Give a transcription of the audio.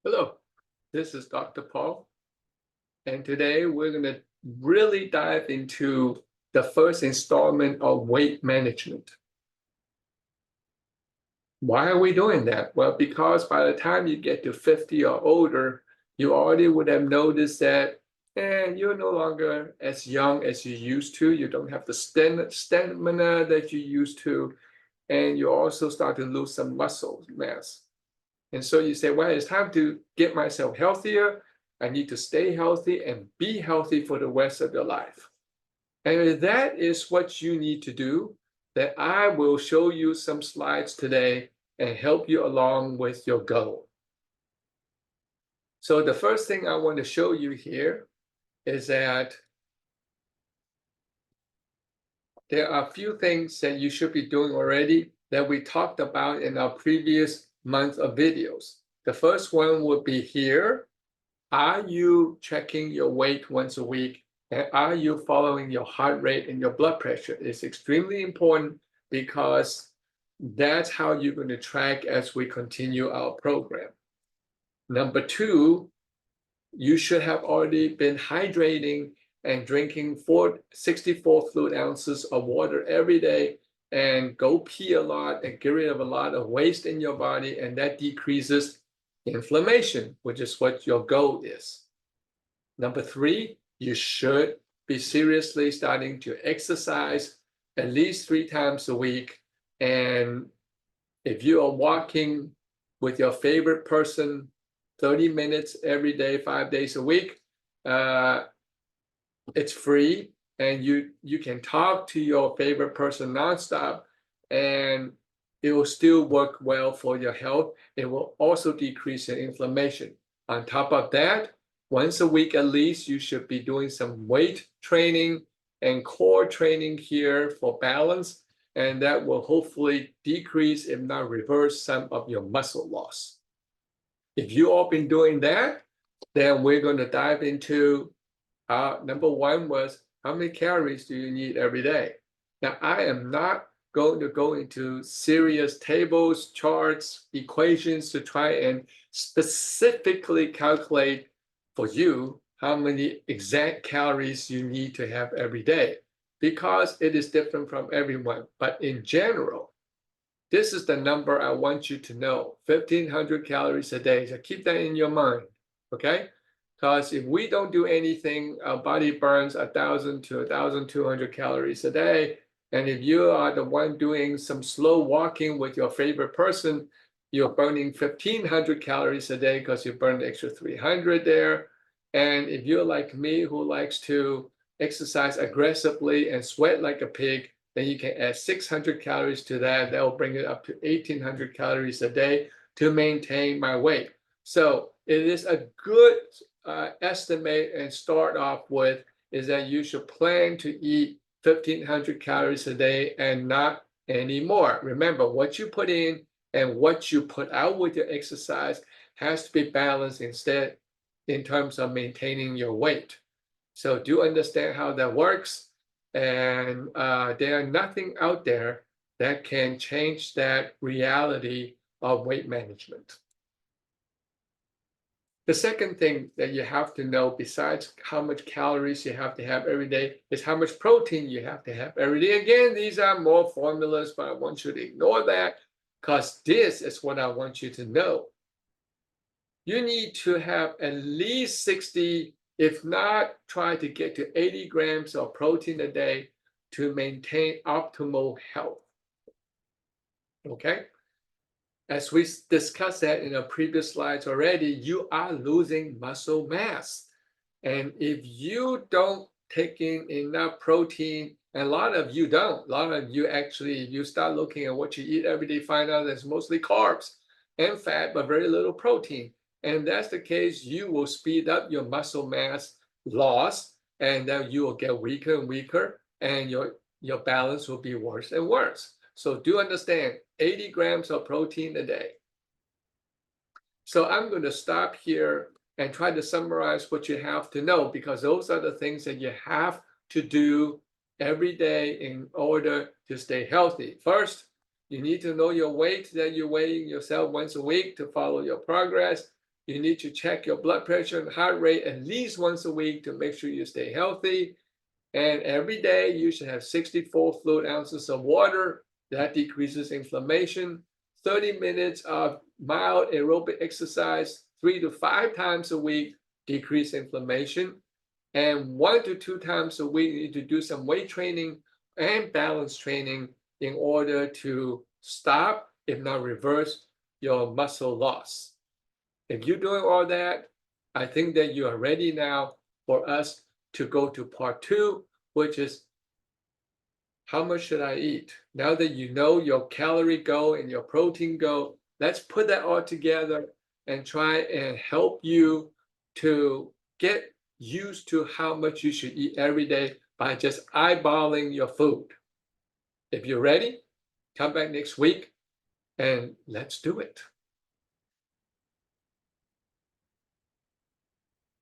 Hello, this is Dr. Paul, and today we're going to really dive into the first installment of weight management. Why are we doing that? Well, because by the time you get to 50 or older, you already would have noticed that you're no longer as young as you used to. You don't have the stamina that you used to, and you also start to lose some muscle mass. And so you say, well, it's time to get myself healthier. I need to stay healthy and be healthy for the rest of your life. And if that is what you need to do, then I will show you some slides today and help you along with your goal. So the first thing I want to show you here is that there are a few things that you should be doing already that we talked about in our previous month of videos. The first one would be here. Are you checking your weight once a week? And are you following your heart rate and your blood pressure? It's extremely important because that's how you're going to track as we continue our program. Number two, you should have already been hydrating and drinking 64 fluid ounces of water every day and go pee a lot and get rid of a lot of waste in your body, and that decreases inflammation, which is what your goal is. Number three, you should be seriously starting to exercise at least 3 times a week. And if you are walking with your favorite person 30 minutes every day, 5 days a week, it's free, and you can talk to your favorite person nonstop, and it will still work well for your health. It will also decrease your inflammation. On top of that, once a week at least, you should be doing some weight training and core training here for balance, and that will hopefully decrease, if not reverse, some of your muscle loss. If you all been doing that, then we're going to dive into number one was, how many calories do you need every day? Now, I am not going to go into serious tables, charts, equations to try and specifically calculate for you how many exact calories you need to have every day, because it is different from everyone. But in general, this is the number I want you to know, 1,500 calories a day. So keep that in your mind, okay? Because if we don't do anything, our body burns 1,000 to 1,200 calories a day. And if you are the one doing some slow walking with your favorite person, you're burning 1,500 calories a day because you burned the extra 300 there. And if you're like me, who likes to exercise aggressively and sweat like a pig, then you can add 600 calories to that. That will bring it up to 1,800 calories a day to maintain my weight. So it is a good estimate and start off with is that you should plan to eat 1,500 calories a day and not any more. Remember, what you put in and what you put out with your exercise has to be balanced instead in terms of maintaining your weight. So do understand how that works. And there are nothing out there that can change that reality of weight management. The second thing that you have to know, besides how much calories you have to have every day, is how much protein you have to have every day. Again, these are more formulas, but I want you to ignore that because this is what I want you to know. You need to have at least 60, if not try to get to 80 grams of protein a day to maintain optimal health. Okay? As we discussed that in our previous slides already, you are losing muscle mass. And if you don't take in enough protein, and a lot of you don't, a lot of you actually, you start looking at what you eat every day, find out it's mostly carbs and fat, but very little protein. And if that's the case, you will speed up your muscle mass loss, and then you will get weaker and weaker, and your balance will be worse and worse. So do understand, 80 grams of protein a day. So I'm going to stop here and try to summarize what you have to know, because those are the things that you have to do every day in order to stay healthy. First, you need to know your weight that you're weighing yourself once a week to follow your progress. You need to check your blood pressure and heart rate at least once a week to make sure you stay healthy. And every day you should have 64 fluid ounces of water. That decreases inflammation. 30 minutes of mild aerobic exercise 3 to 5 times a week decrease inflammation. And 1 to 2 times a week, you need to do some weight training and balance training in order to stop, if not reverse, your muscle loss. If you're doing all that, I think that you are ready now for us to go to part 2, which is how much should I eat? Now that you know your calorie goal and your protein goal, let's put that all together and try and help you to get used to how much you should eat every day by just eyeballing your food. If you're ready, come back next week and let's do it.